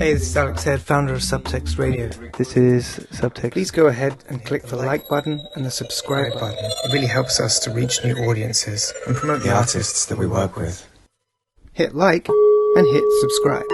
Hey, this is Alex Head, founder of Subtext Radio. This is Subtext. Please go ahead and click the like button and the subscribe button. It really helps us to reach new audiences and promote the artists that we work with. Hit like and hit subscribe.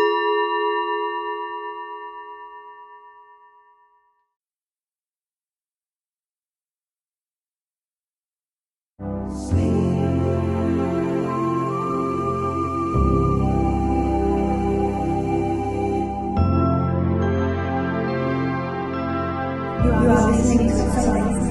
You are listening to Subtext.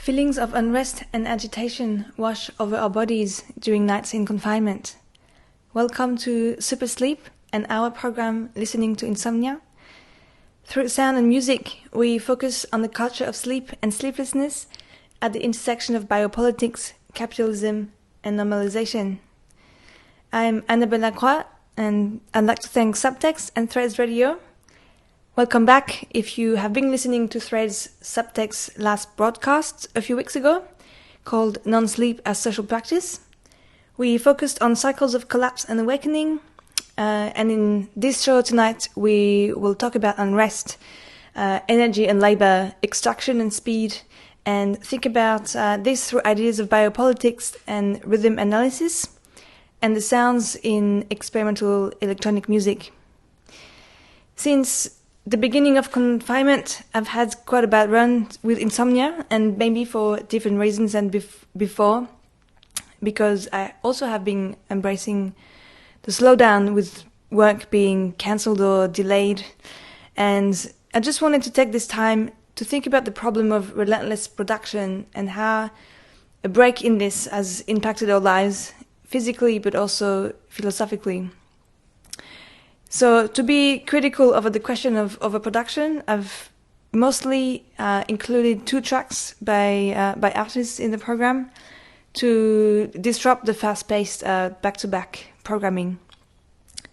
Feelings of unrest and agitation wash over our bodies during nights in confinement. Welcome to Super Sleep, an hour program listening to insomnia. Through sound and music, we focus on the culture of sleep and sleeplessness at the intersection of biopolitics, capitalism, and normalization. I'm Annabelle Lacroix, and I'd like to thank Subtext and Threads Radio. Welcome back if you have been listening to Threads' Subtext last broadcast a few weeks ago, called Non-Sleep as Social Practice. We focused on cycles of collapse and awakening, and in this show tonight we will talk about unrest, energy and labor, extraction and speed, and think about this through ideas of biopolitics and rhythm analysis, and the sounds in experimental electronic music. Since the beginning of confinement, I've had quite a bad run with insomnia, and maybe for different reasons than before, because I also have been embracing the slowdown with work being cancelled or delayed. And I just wanted to take this time to think about the problem of relentless production and how a break in this has impacted our lives, physically but also philosophically. So to be critical over the question of overproduction, I've mostly included 2 tracks by artists in the program to disrupt the fast-paced back-to-back programming.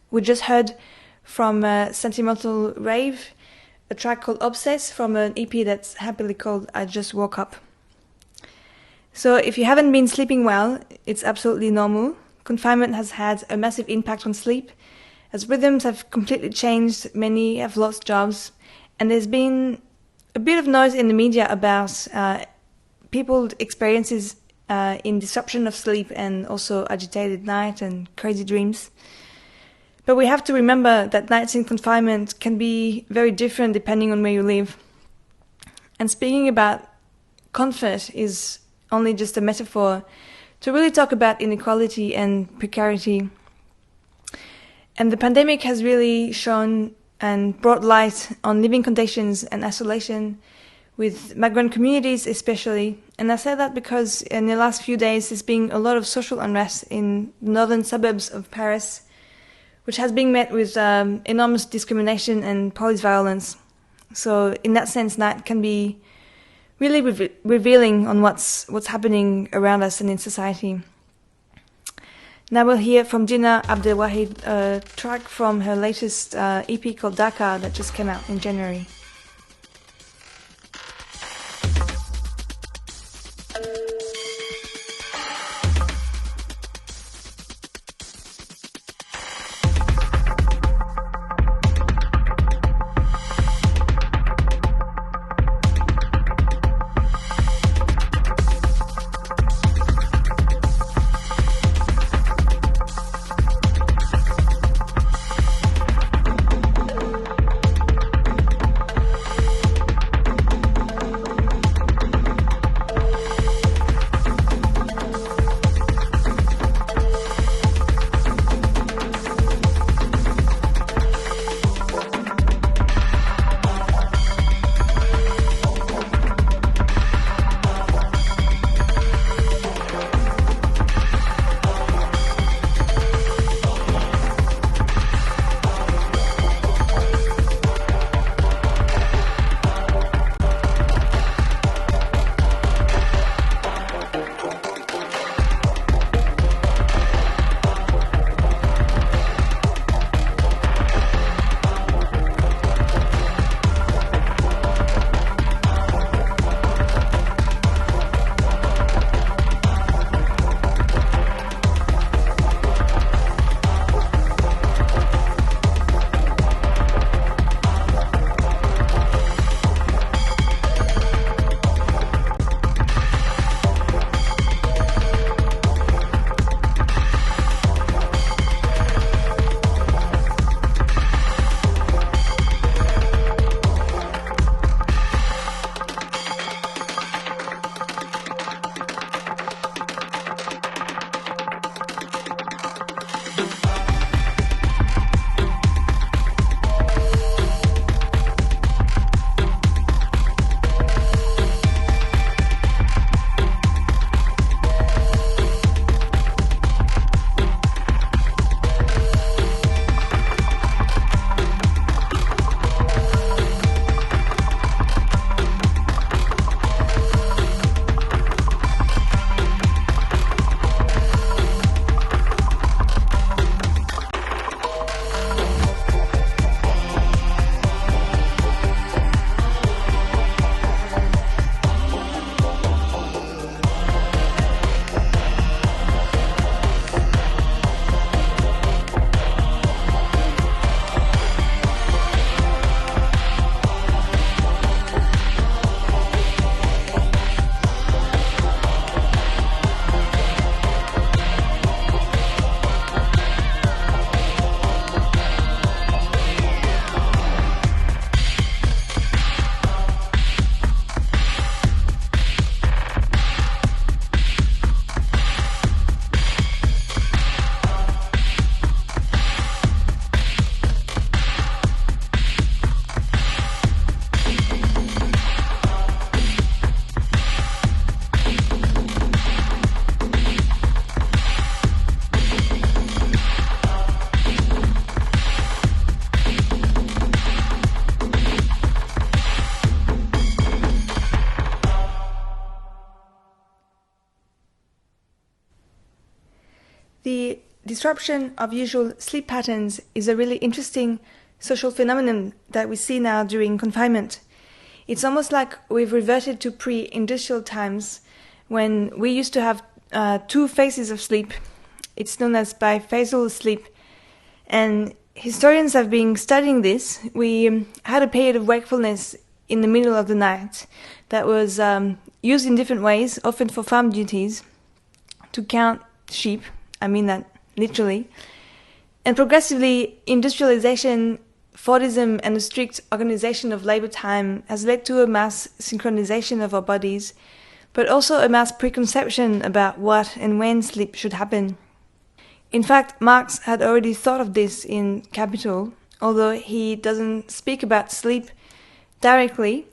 We just heard from Sentimental Rave a track called Obsess from an EP that's happily called I Just Woke Up. So if you haven't been sleeping well, it's absolutely normal. Confinement has had a massive impact on sleep, as rhythms have completely changed, many have lost jobs, and there's been a bit of noise in the media about people's experiences in disruption of sleep and also agitated night and crazy dreams. But we have to remember that nights in confinement can be very different depending on where you live. And speaking about comfort is only just a metaphor to really talk about inequality and precarity. And the pandemic has really shown and brought light on living conditions and isolation with migrant communities especially. And I say that because in the last few days there's been a lot of social unrest in the northern suburbs of Paris, which has been met with enormous discrimination and police violence. So in that sense, night can be really revealing on what's happening around us and in society. Now we'll hear from Dina Abdelwahid, a track from her latest EP called Dakar that just came out in January. The disruption of usual sleep patterns is a really interesting social phenomenon that we see now during confinement. It's almost like we've reverted to pre-industrial times when we used to have 2 phases of sleep. It's known as biphasal sleep. And historians have been studying this. We had a period of wakefulness in the middle of the night that was used in different ways, often for farm duties, to count sheep. I mean that literally. And progressively, industrialization, Fordism, and a strict organization of labor time has led to a mass synchronization of our bodies, but also a mass preconception about what and when sleep should happen. In fact, Marx had already thought of this in Capital, although he doesn't speak about sleep directly,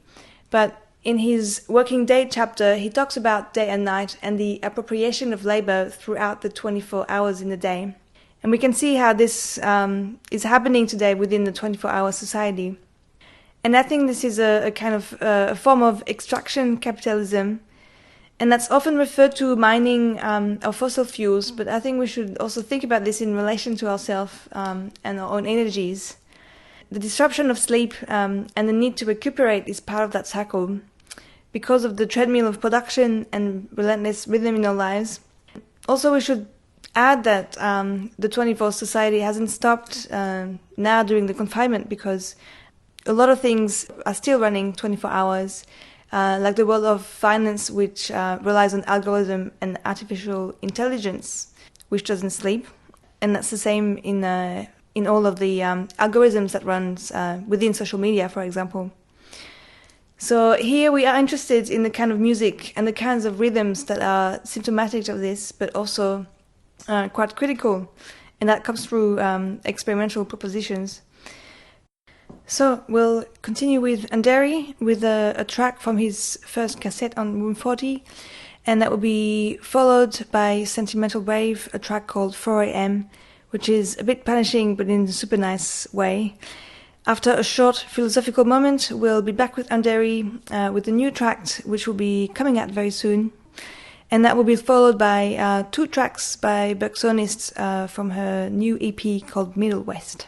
but in his Working Day chapter, he talks about day and night and the appropriation of labor throughout the 24 hours in the day. And we can see how this is happening today within the 24-hour society. And I think this is a kind of a form of extraction capitalism, and that's often referred to mining of fossil fuels, but I think we should also think about this in relation to ourselves and our own energies. The disruption of sleep and the need to recuperate is part of that cycle because of the treadmill of production and relentless rhythm in our lives. Also, we should add that the 24 society hasn't stopped now during the confinement, because a lot of things are still running 24 hours, like the world of finance, which relies on algorithm and artificial intelligence, which doesn't sleep. And that's the same in all of the algorithms that runs within social media, for example. So here we are interested in the kind of music and the kinds of rhythms that are symptomatic of this, but also quite critical, and that comes through experimental propositions. So we'll continue with Anderi with a track from his first cassette on Room 40, and that will be followed by Sentimental Wave, a track called 4 a.m., which is a bit punishing but in a super nice way. After a short philosophical moment, we'll be back with Anderi with a new track which will be coming out very soon. And that will be followed by 2 tracks by Bergsonist from her new EP called Middle West.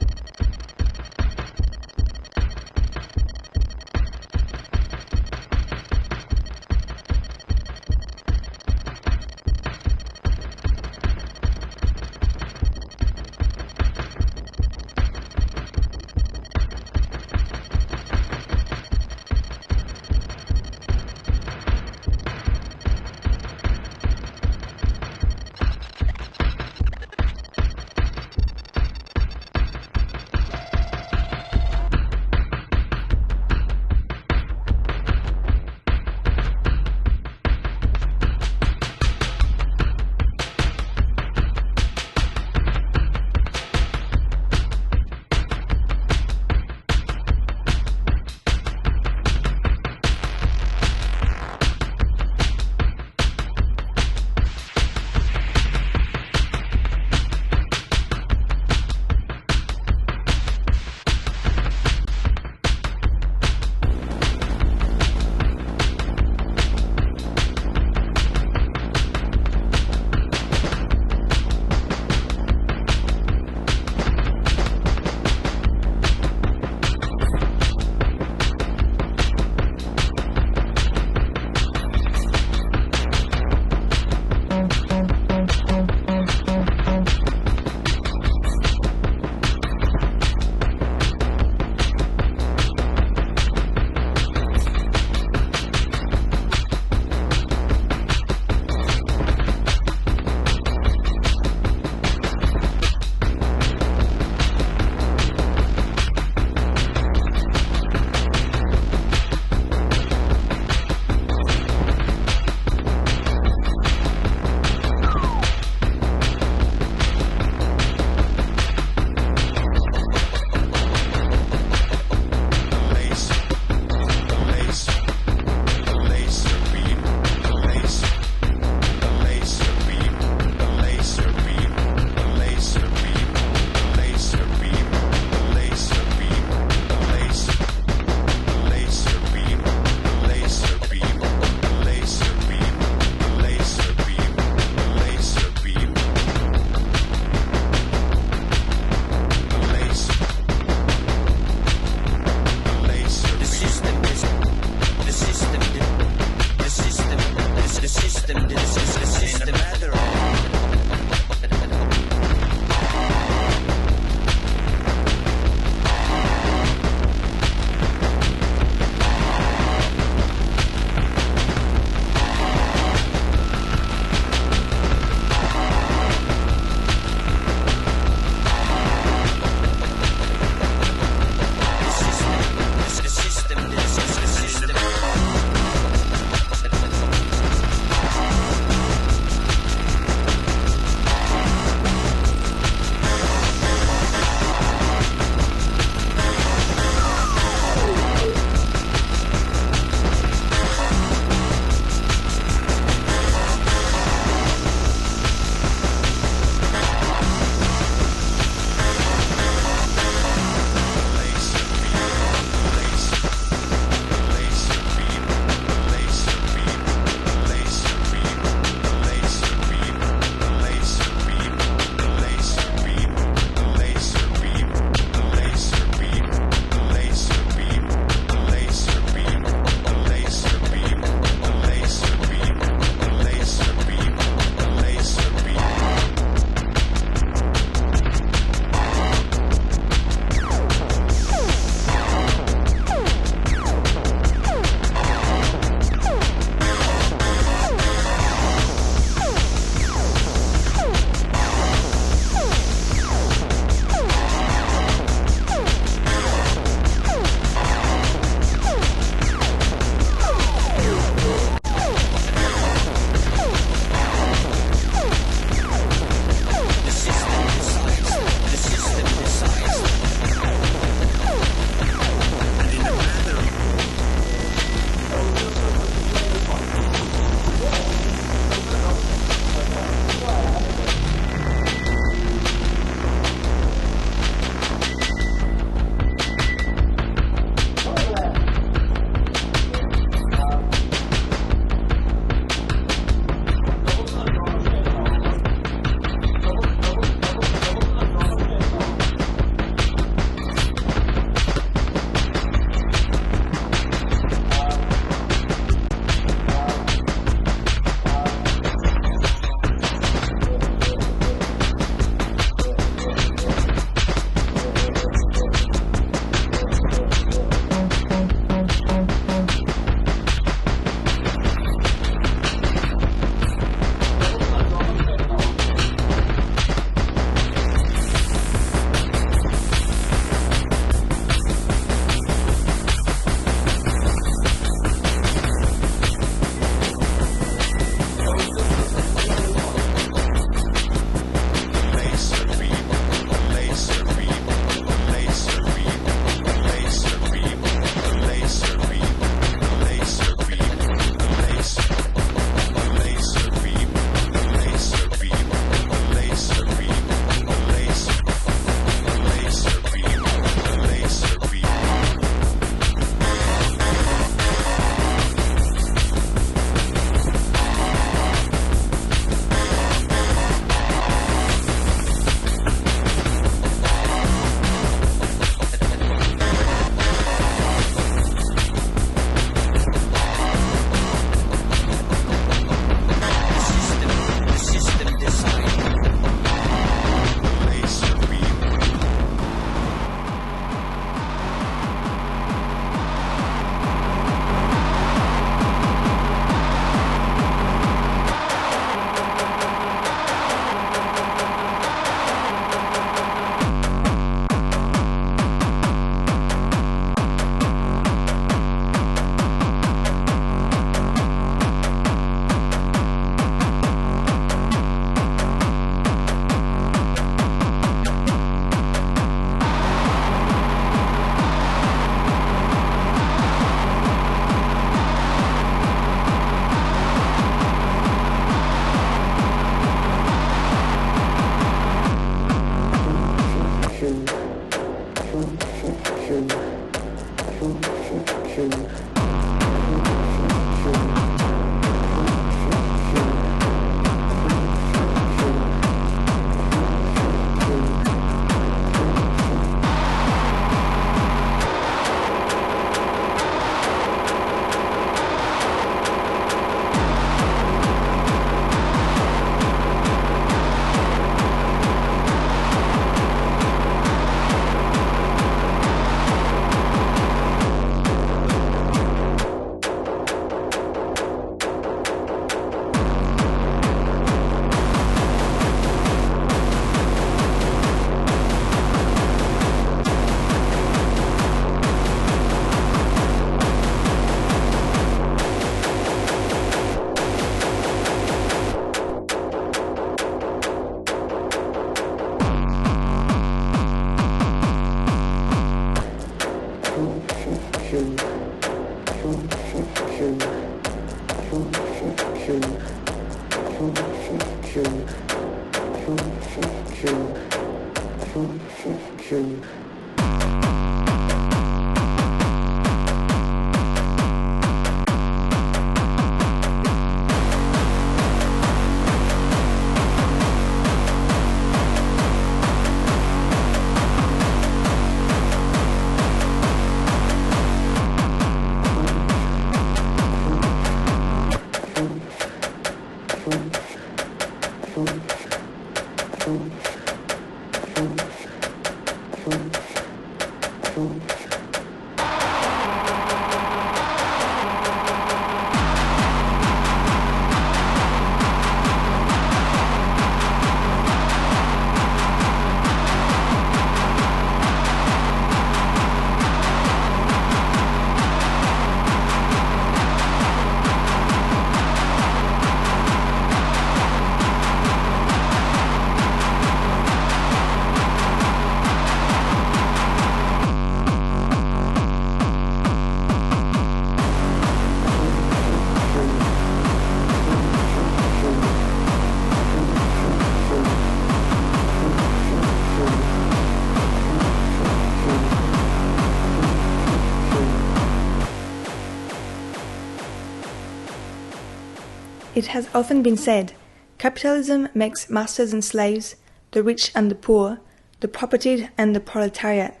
It has often been said, capitalism makes masters and slaves, the rich and the poor, the propertied and the proletariat.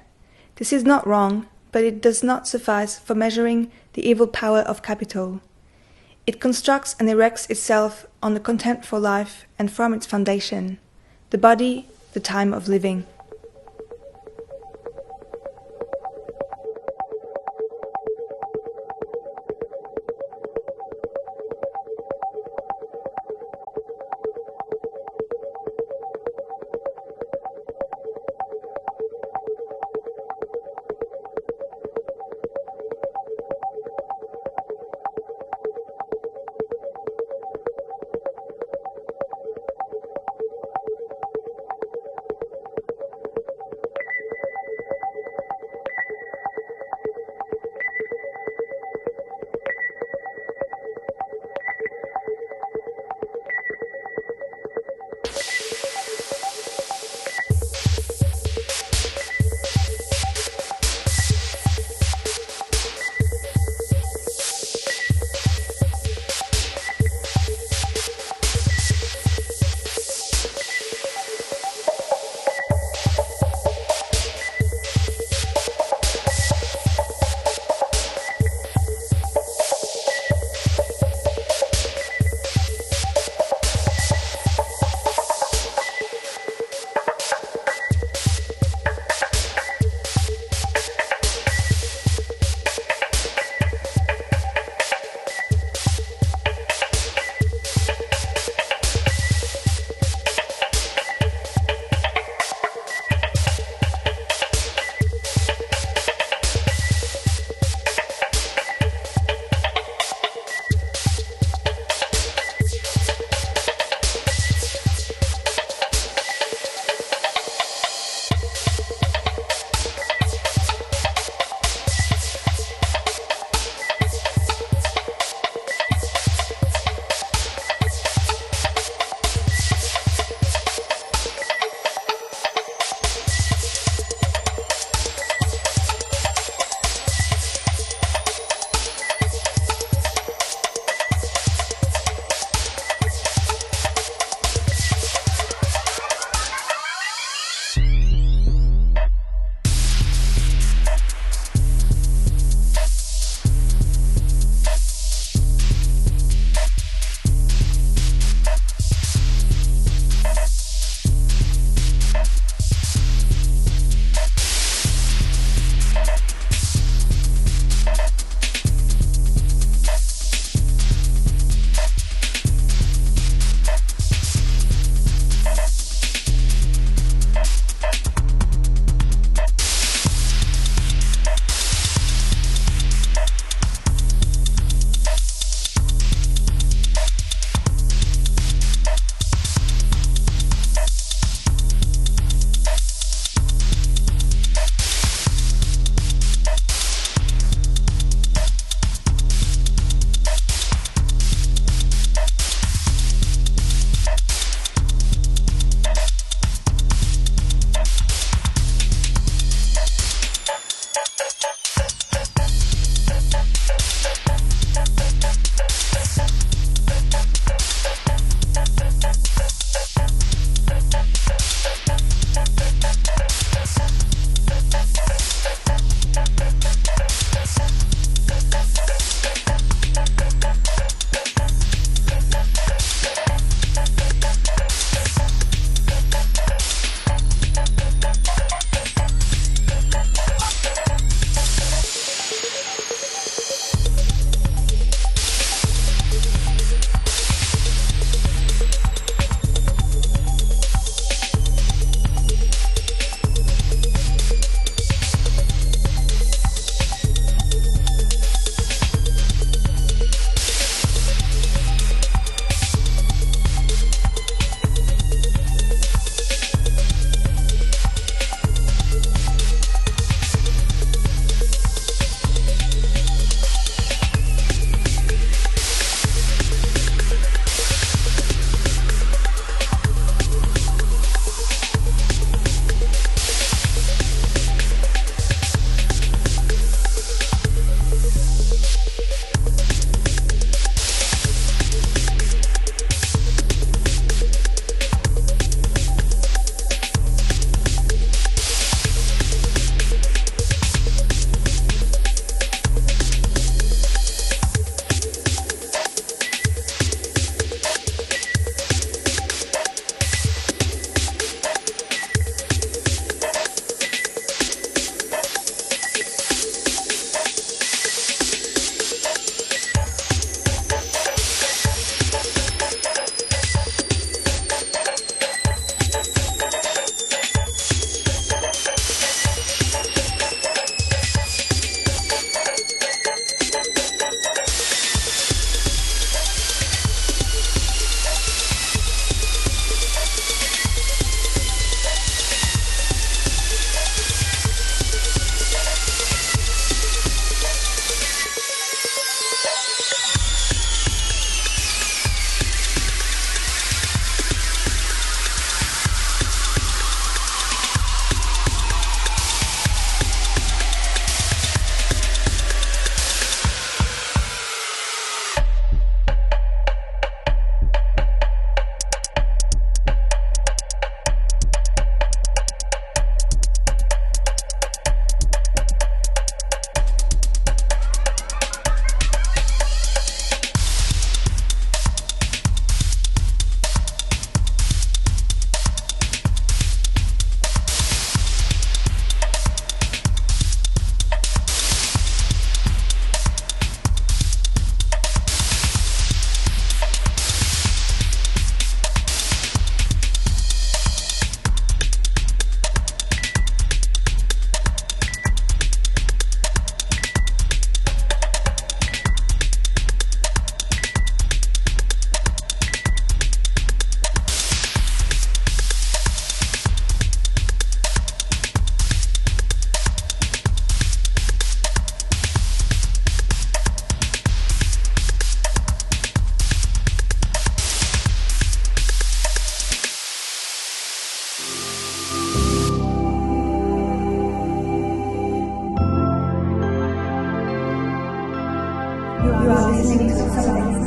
This is not wrong, but it does not suffice for measuring the evil power of capital. It constructs and erects itself on the contempt for life and from its foundation, the body, the time of living. listening to subtext.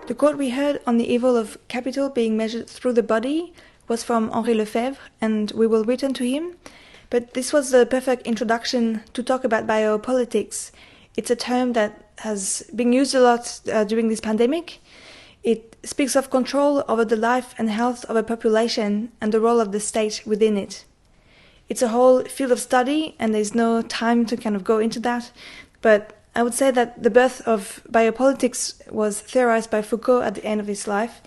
The quote we heard on the evil of capital being measured through the body was from Henri Lefebvre, and we will return to him. But this was the perfect introduction to talk about biopolitics. It's a term that has been used a lot during this pandemic. It speaks of control over the life and health of a population and the role of the state within it. It's a whole field of study, and there's no time to kind of go into that. But I would say that the birth of biopolitics was theorized by Foucault at the end of his life,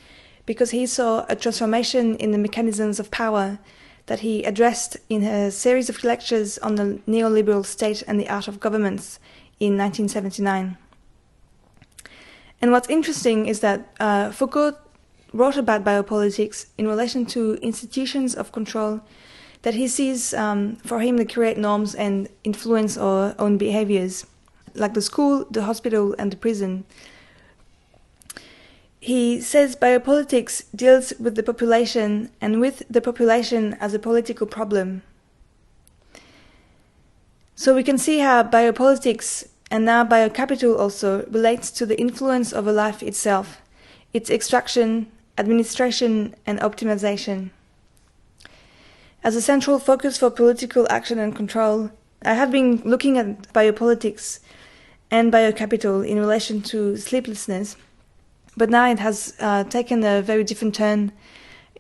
because he saw a transformation in the mechanisms of power that he addressed in a series of lectures on the neoliberal state and the art of governments in 1979. And what's interesting is that Foucault wrote about biopolitics in relation to institutions of control that he sees for him that create norms and influence our own behaviors, like the school, the hospital, and the prison. He says biopolitics deals with the population and with the population as a political problem. So we can see how biopolitics and now biocapital also relates to the influence of a life itself, its extraction, administration, and optimization. As a central focus for political action and control, I have been looking at biopolitics and biocapital in relation to sleeplessness, but now it has taken a very different turn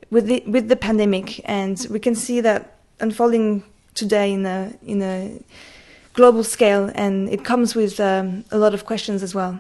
with the pandemic, and we can see that unfolding today in a global scale, and it comes with a lot of questions as well.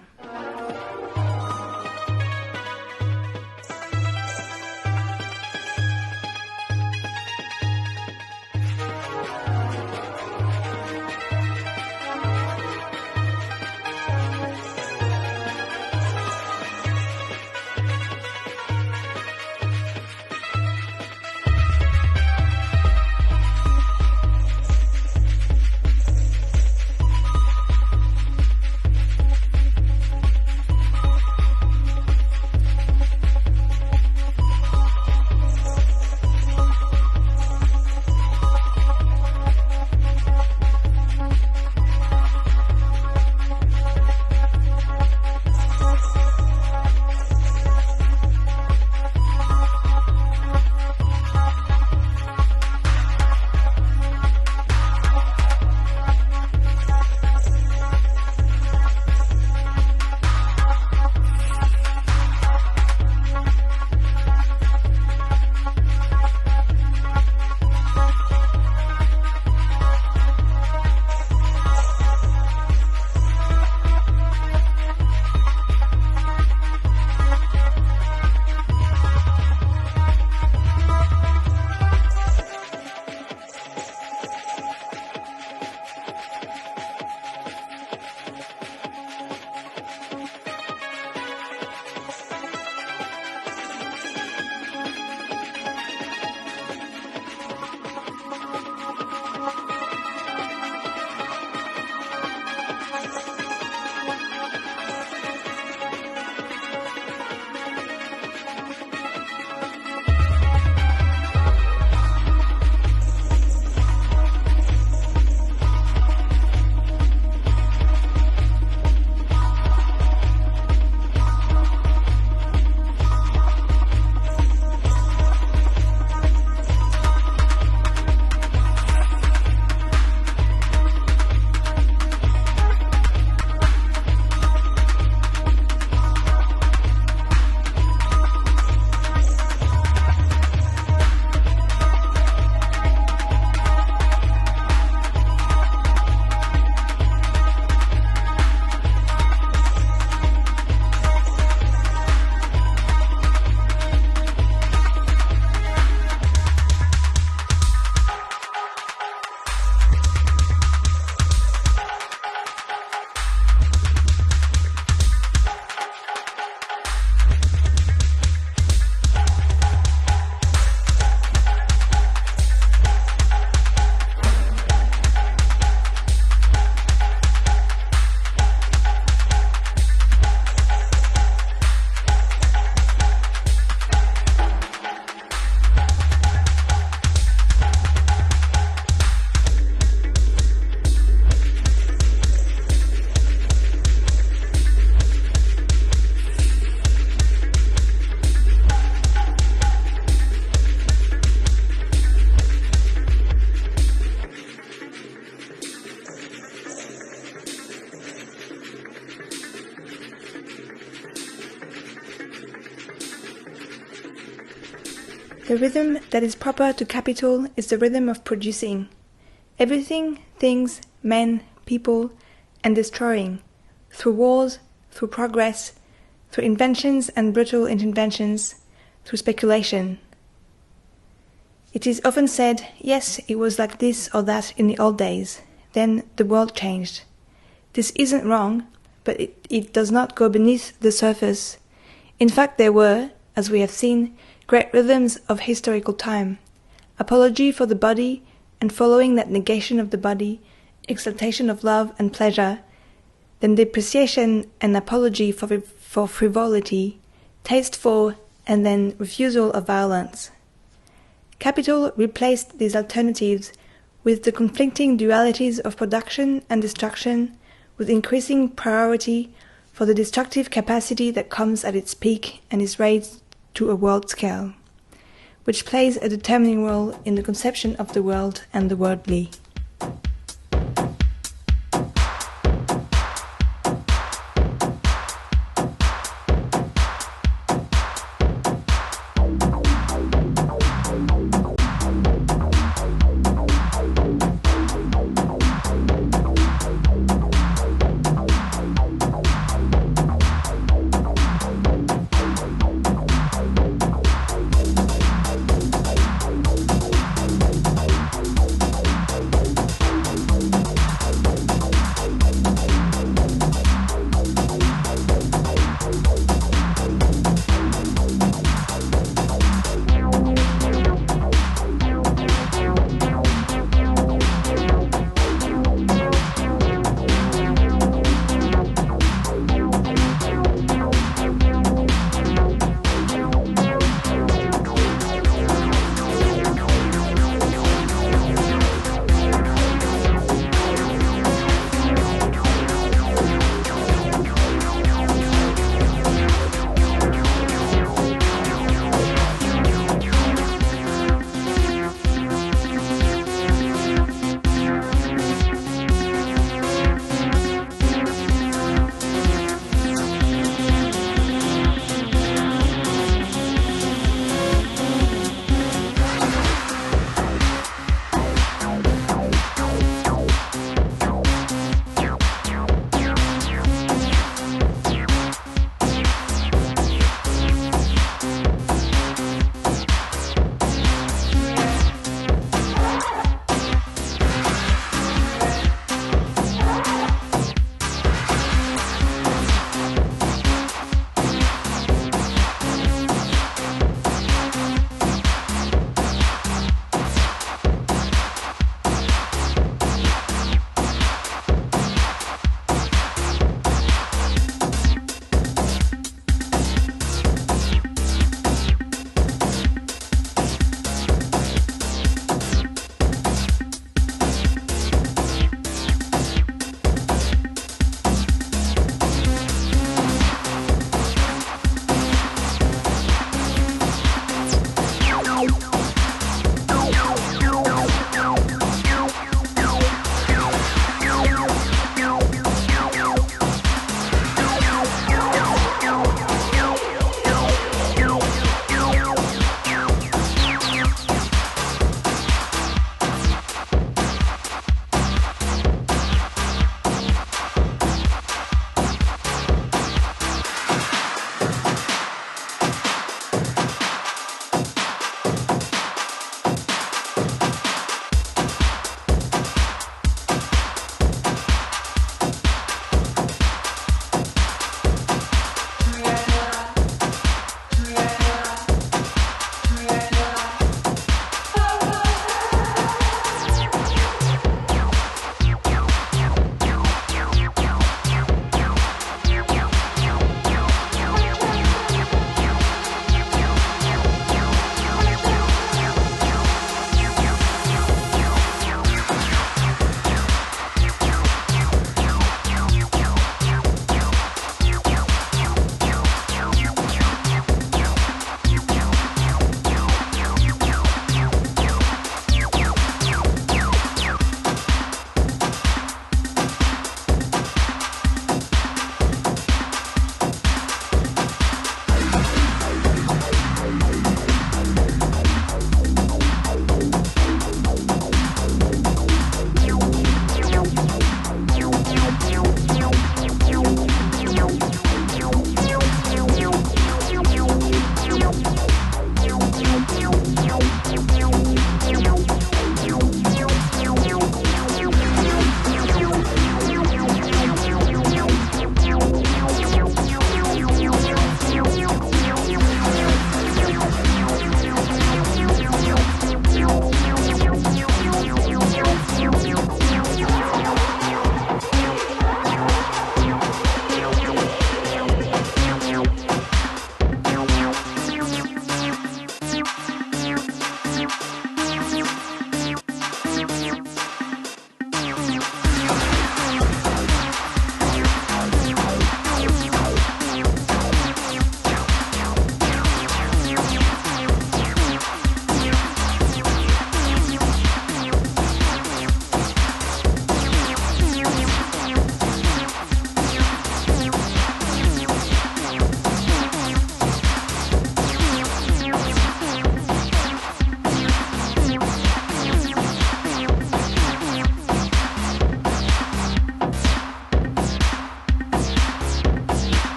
The rhythm that is proper to capital is the rhythm of producing. Everything, things, men, people, and destroying, through wars, through progress, through inventions and brutal interventions, through speculation. It is often said, yes, it was like this or that in the old days, then the world changed. This isn't wrong, but it does not go beneath the surface. In fact, there were, as we have seen, great rhythms of historical time, apology for the body, and following that negation of the body, exaltation of love and pleasure, then depreciation and apology for frivolity, taste for, and then refusal of violence. Capital replaced these alternatives with the conflicting dualities of production and destruction, with increasing priority for the destructive capacity that comes at its peak and is raised to a world scale, which plays a determining role in the conception of the world and the worldly.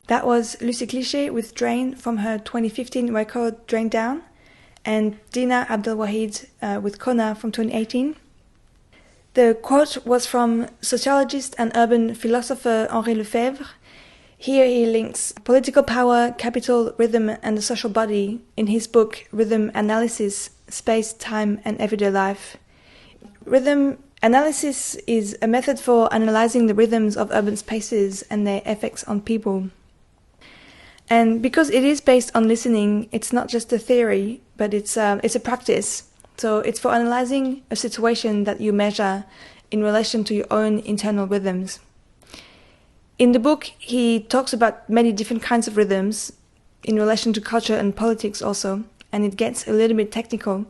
That was Lucy Cliché with Drain from her 2015 record Drain Down, and Dina Abdelwahid with Kona from 2018. The quote was from sociologist and urban philosopher Henri Lefebvre. Here he links political power, capital, rhythm, and the social body in his book Rhythm Analysis, Space, Time, and Everyday Life. Rhythm analysis is a method for analyzing the rhythms of urban spaces and their effects on people. And because it is based on listening, it's not just a theory, but it's a practice. So it's for analyzing a situation that you measure in relation to your own internal rhythms. In the book, he talks about many different kinds of rhythms in relation to culture and politics also, and it gets a little bit technical.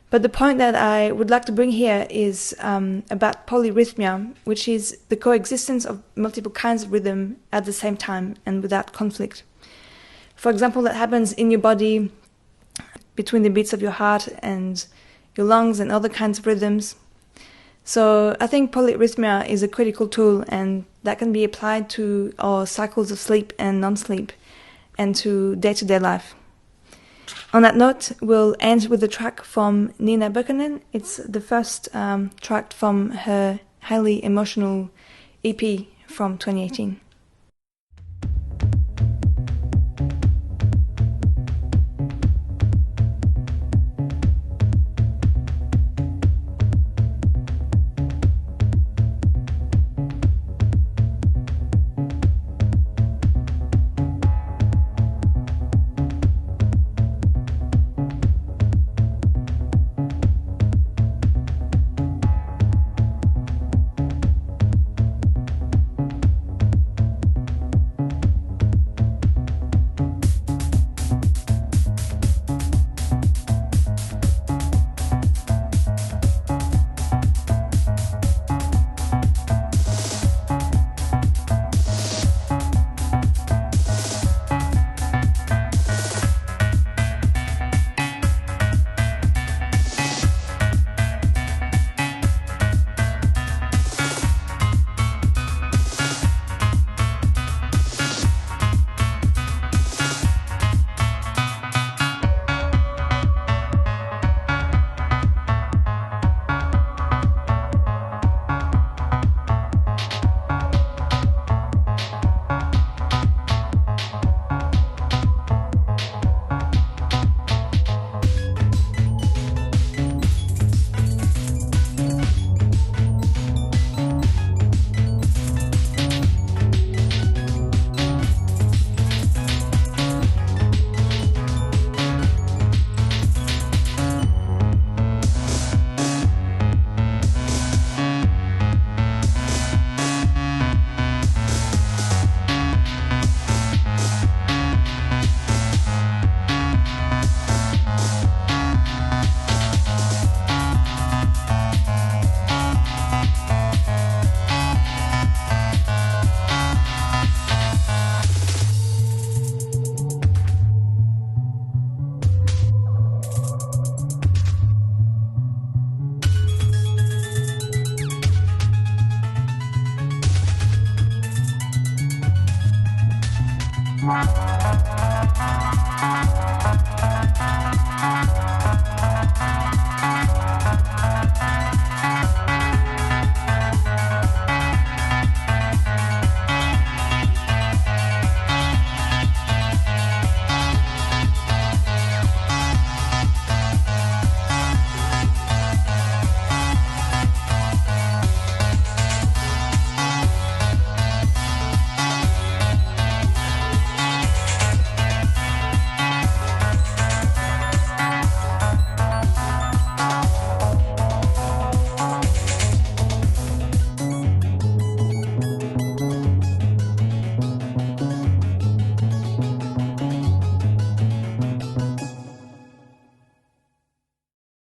But the point that I would like to bring here is about polyrhythmia, which is the coexistence of multiple kinds of rhythm at the same time and without conflict. For example, that happens in your body, between the beats of your heart and your lungs and other kinds of rhythms. So I think polyrhythmia is a critical tool, and that can be applied to our cycles of sleep and non-sleep and to day-to-day life. On that note, we'll end with a track from Nina Böckenen. It's the first track from her highly emotional EP from 2018.